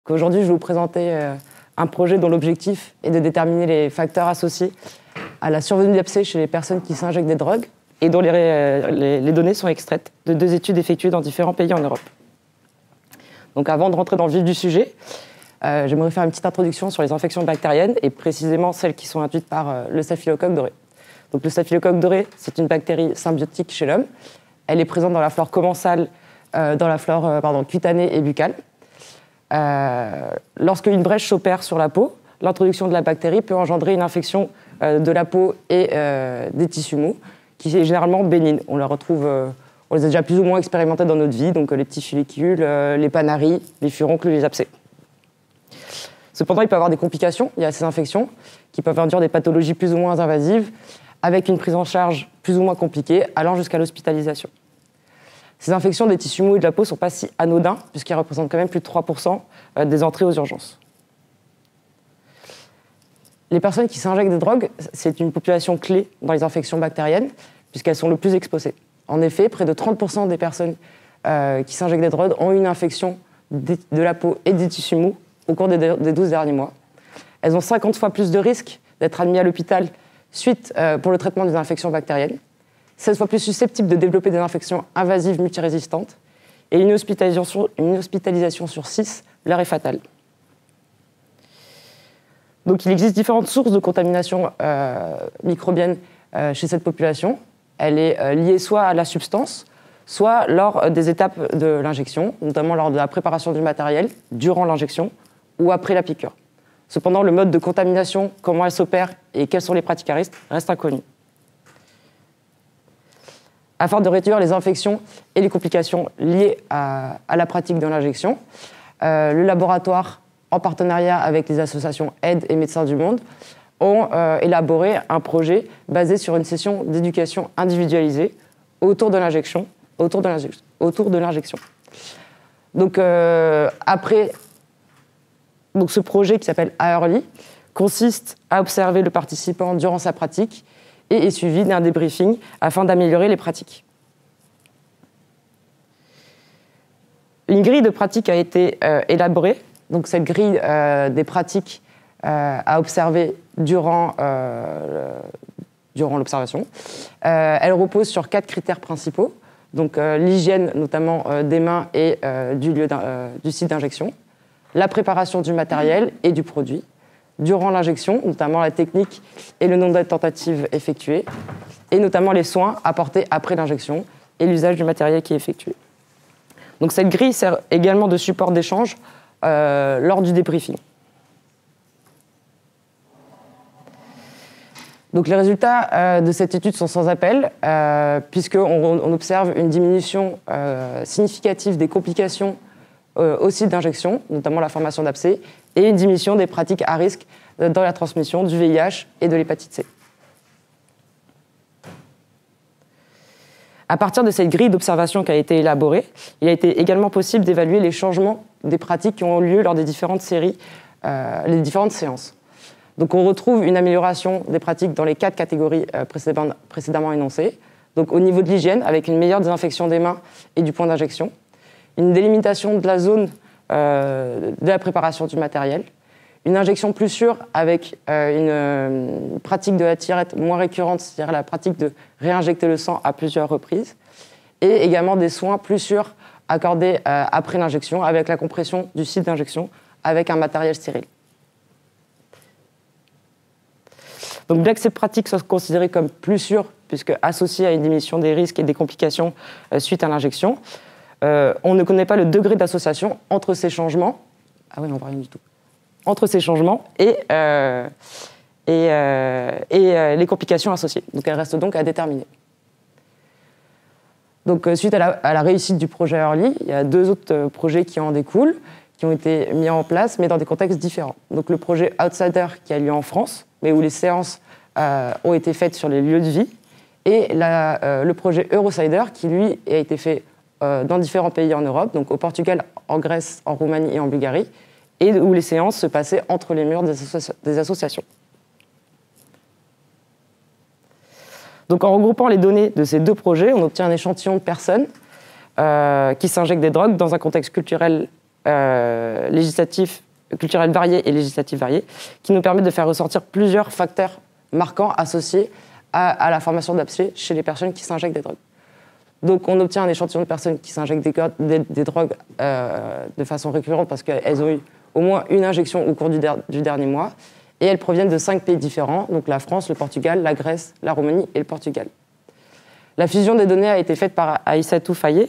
Aujourd'hui, je vais vous présenter un projet dont l'objectif est de déterminer les facteurs associés à la survenue d'abcès chez les personnes qui s'injectent des drogues et dont les données sont extraites de 2 études effectuées dans différents pays en Europe. Donc avant de rentrer dans le vif du sujet, j'aimerais faire une petite introduction sur les infections bactériennes et précisément celles qui sont induites par le staphylocoque doré. Donc le staphylocoque doré, c'est une bactérie symbiotique chez l'homme. Elle est présente dans la flore commensale, dans la flore cutanée et buccale. Lorsqu'une brèche s'opère sur la peau, l'introduction de la bactérie peut engendrer une infection de la peau et des tissus mous, qui est généralement bénigne. On les a déjà plus ou moins expérimentés dans notre vie, donc les petits follicules, les panaries, les furoncles, les abcès. Cependant, il peut y avoir des complications liées à ces infections, qui peuvent induire des pathologies plus ou moins invasives, avec une prise en charge plus ou moins compliquée, allant jusqu'à l'hospitalisation. Ces infections des tissus mous et de la peau ne sont pas si anodins, puisqu'elles représentent quand même plus de 3% des entrées aux urgences. Les personnes qui s'injectent des drogues, c'est une population clé dans les infections bactériennes, puisqu'elles sont le plus exposées. En effet, près de 30% des personnes qui s'injectent des drogues ont eu une infection de la peau et des tissus mous au cours des 12 derniers mois. Elles ont 50 fois plus de risques d'être admises à l'hôpital pour le traitement des infections bactériennes, 16 fois plus susceptibles de développer des infections invasives multirésistantes, et une hospitalisation sur 6 leur est fatale. Donc il existe différentes sources de contamination microbienne chez cette population. Elle est liée soit à la substance, soit lors des étapes de l'injection, notamment lors de la préparation du matériel, durant l'injection ou après la piqûre. Cependant, le mode de contamination, comment elle s'opère et quelles sont les pratiques à risque, reste inconnu. Afin de réduire les infections et les complications liées à la pratique de l'injection, le laboratoire, en partenariat avec les associations Aide et Médecins du Monde, ont élaboré un projet basé sur une session d'éducation individualisée autour de l'injection. Donc, ce projet qui s'appelle AEARLY consiste à observer le participant durant sa pratique et est suivi d'un débriefing afin d'améliorer les pratiques. Une grille de pratiques a été élaborée. Donc cette grille des pratiques à observer durant l'observation, elle repose sur 4 critères principaux. Donc l'hygiène notamment des mains et du site d'injection, la préparation du matériel et du produit, durant l'injection, notamment la technique et le nombre de tentatives effectuées, et notamment les soins apportés après l'injection et l'usage du matériel qui est effectué. Donc cette grille sert également de support d'échange lors du débriefing. Donc les résultats de cette étude sont sans appel, puisqu'on observe une diminution significative des complications au site d'injection, notamment la formation d'abcès, et une diminution des pratiques à risque dans la transmission du VIH et de l'hépatite C. À partir de cette grille d'observation qui a été élaborée, il a été également possible d'évaluer les changements des pratiques qui ont lieu lors des différentes les différentes séances. Donc on retrouve une amélioration des pratiques dans les 4 catégories précédemment énoncées. Donc au niveau de l'hygiène, avec une meilleure désinfection des mains et du point d'injection, une délimitation de la zone de la préparation du matériel, une injection plus sûre avec une pratique de la tirette moins récurrente, c'est-à-dire la pratique de réinjecter le sang à plusieurs reprises, et également des soins plus sûrs accordés après l'injection avec la compression du site d'injection avec un matériel stérile. Donc bien que ces pratiques soient considérées comme plus sûres, puisque associées à une diminution des risques et des complications suite à l'injection, on ne connaît pas le degré d'association entre ces changements. Ah oui, non, pas rien du tout. Entre ces changements et les complications associées. Donc elles restent donc à déterminer. Donc suite à la réussite du projet AEARLY, il y a 2 autres projets qui en découlent, qui ont été mis en place, mais dans des contextes différents. Donc le projet Outsider qui a lieu en France, mais où les séances ont été faites sur les lieux de vie, et le projet Eurosider qui, lui, a été fait dans différents pays en Europe, donc au Portugal, en Grèce, en Roumanie et en Bulgarie, et où les séances se passaient entre les murs des associations. Donc en regroupant les données de ces 2 projets, on obtient un échantillon de personnes qui s'injectent des drogues dans un contexte culturel législatifs, culturels variés et législatifs variés, qui nous permettent de faire ressortir plusieurs facteurs marquants associés à la formation d'abcès chez les personnes qui s'injectent des drogues. Donc on obtient un échantillon de personnes qui s'injectent des drogues de façon récurrente parce qu'elles ont eu au moins une injection au cours du dernier mois, et elles proviennent de 5 pays différents, donc la France, le Portugal, la Grèce, la Roumanie et le Portugal. La fusion des données a été faite par Aïssatou Faye,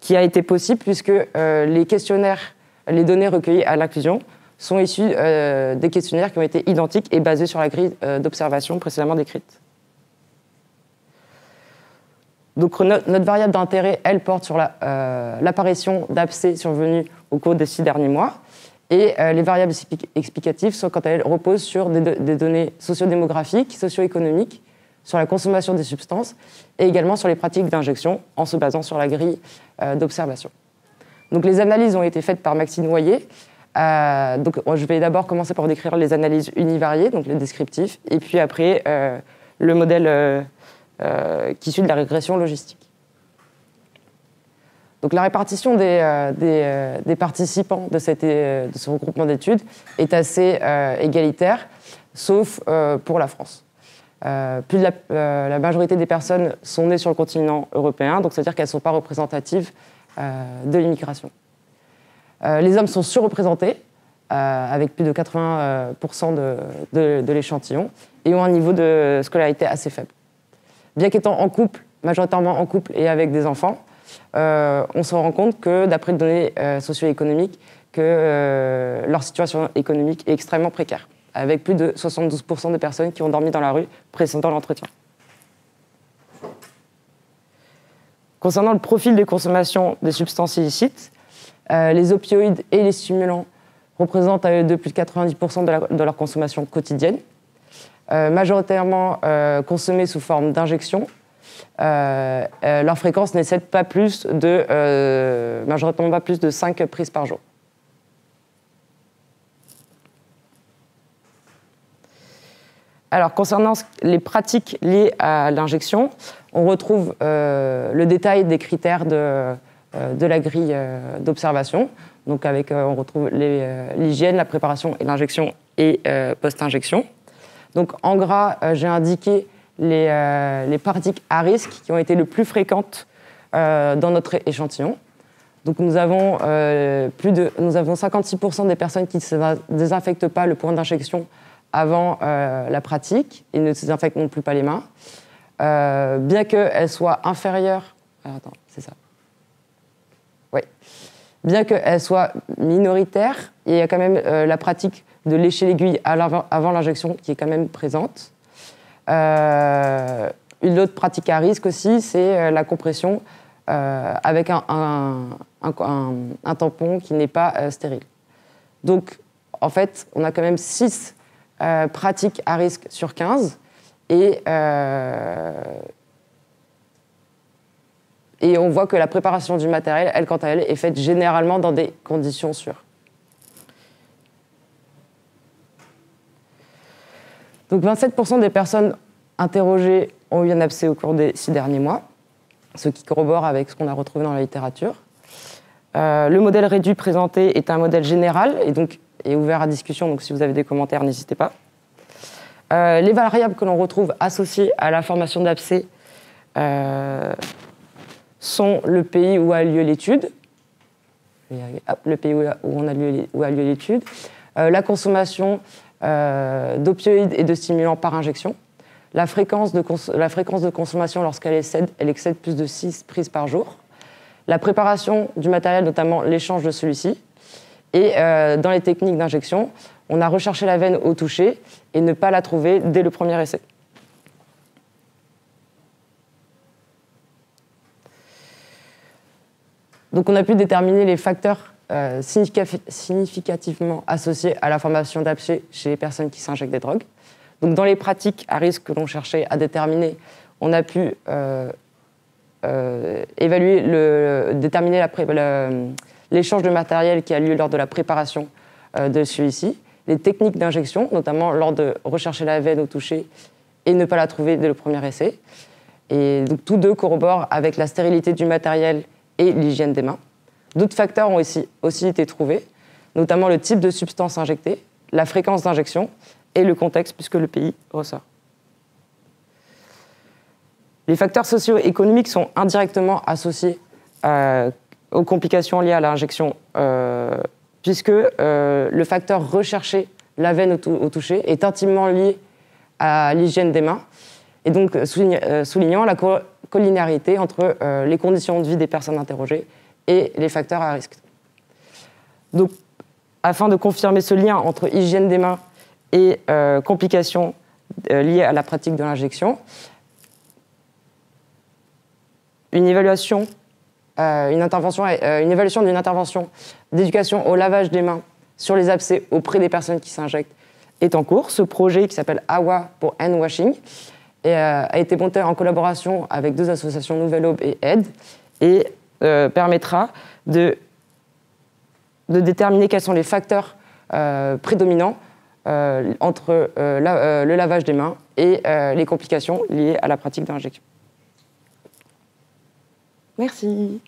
qui a été possible puisque les questionnaires, les données recueillies à l'inclusion sont issues des questionnaires qui ont été identiques et basés sur la grille d'observation précédemment décrite. Donc notre variable d'intérêt, elle porte sur l'apparition d'abcès survenus au cours des 6 derniers mois. Et les variables explicatives sont, quant à elles, reposent sur des données sociodémographiques, socio-économiques, sur la consommation des substances et également sur les pratiques d'injection en se basant sur la grille d'observation. Donc les analyses ont été faites par Maxime Noyer. Donc je vais d'abord commencer par décrire les analyses univariées, donc les descriptifs, et puis après le modèle qui suit de la régression logistique. Donc la répartition des participants de ce regroupement d'études est assez égalitaire, sauf pour la France. Plus de la majorité des personnes sont nées sur le continent européen, donc c'est-à-dire qu'elles ne sont pas représentatives de l'immigration. Les hommes sont surreprésentés, avec plus de 80% de l'échantillon, et ont un niveau de scolarité assez faible. Bien qu'étant en couple, majoritairement en couple et avec des enfants, on se rend compte que, d'après les données socio-économiques, que leur situation économique est extrêmement précaire, avec plus de 72% de personnes qui ont dormi dans la rue précédant l'entretien. Concernant le profil des consommations des substances illicites, les opioïdes et les stimulants représentent à eux deux plus de 90% de leur consommation quotidienne, majoritairement consommés sous forme d'injection. Leur fréquence n'excède majoritairement pas plus de 5 prises par jour. Alors, concernant les pratiques liées à l'injection, on retrouve le détail des critères de la grille d'observation. Donc, on retrouve l'hygiène, la préparation et l'injection et post-injection. Donc, en gras, j'ai indiqué les pratiques à risque qui ont été le plus fréquentes dans notre échantillon. Donc nous avons 56% des personnes qui ne se désinfectent pas le point d'injection avant la pratique et ne se désinfectent non plus pas les mains. Bien qu'elles soient inférieures... Attends, c'est ça. Oui. Bien qu'elles soient minoritaires, il y a quand même la pratique de lécher l'aiguille avant l'injection qui est quand même présente. Une autre pratique à risque aussi, c'est la compression avec un tampon qui n'est pas stérile. Donc, en fait, on a quand même 6 pratiques à risque sur 15 et on voit que la préparation du matériel, elle, quant à elle, est faite généralement dans des conditions sûres. Donc 27% des personnes interrogées ont eu un abcès au cours des 6 derniers mois, ce qui corrobore avec ce qu'on a retrouvé dans la littérature. Le modèle réduit présenté est un modèle général et donc est ouvert à discussion, donc si vous avez des commentaires, n'hésitez pas. Les variables que l'on retrouve associées à la formation d'abcès sont le pays où a lieu l'étude, le pays où a lieu l'étude, la consommation d'opioïdes et de stimulants par injection, la fréquence de consommation lorsqu'elle excède plus de 6 prises par jour, la préparation du matériel, notamment l'échange de celui-ci, et dans les techniques d'injection, on a recherché la veine au toucher et ne pas la trouver dès le premier essai. Donc on a pu déterminer les facteurs significativement associés à la formation d'abcès chez les personnes qui s'injectent des drogues. Donc dans les pratiques à risque que l'on cherchait à déterminer, on a pu déterminer l'échange de matériel qui a lieu lors de la préparation de celui-ci, les techniques d'injection, notamment lors de rechercher la veine au toucher et ne pas la trouver dès le premier essai. Et donc tous deux corroborent avec la stérilité du matériel et l'hygiène des mains. D'autres facteurs ont aussi été trouvés, notamment le type de substance injectée, la fréquence d'injection et le contexte, puisque le pays ressort. Les facteurs socio-économiques sont indirectement associés aux complications liées à l'injection, puisque le facteur recherché, la veine au toucher, est intimement lié à l'hygiène des mains, et donc soulignant la collinéarité entre les conditions de vie des personnes interrogées et les facteurs à risque. Donc, afin de confirmer ce lien entre hygiène des mains et complications liées à la pratique de l'injection, une évaluation d'une intervention d'éducation au lavage des mains sur les abcès auprès des personnes qui s'injectent est en cours. Ce projet, qui s'appelle AWA pour Hand Washing, a été monté en collaboration avec 2 associations, Nouvelle Aube et AID, et permettra de déterminer quels sont les facteurs prédominants entre le lavage des mains et les complications liées à la pratique d'injection. Merci.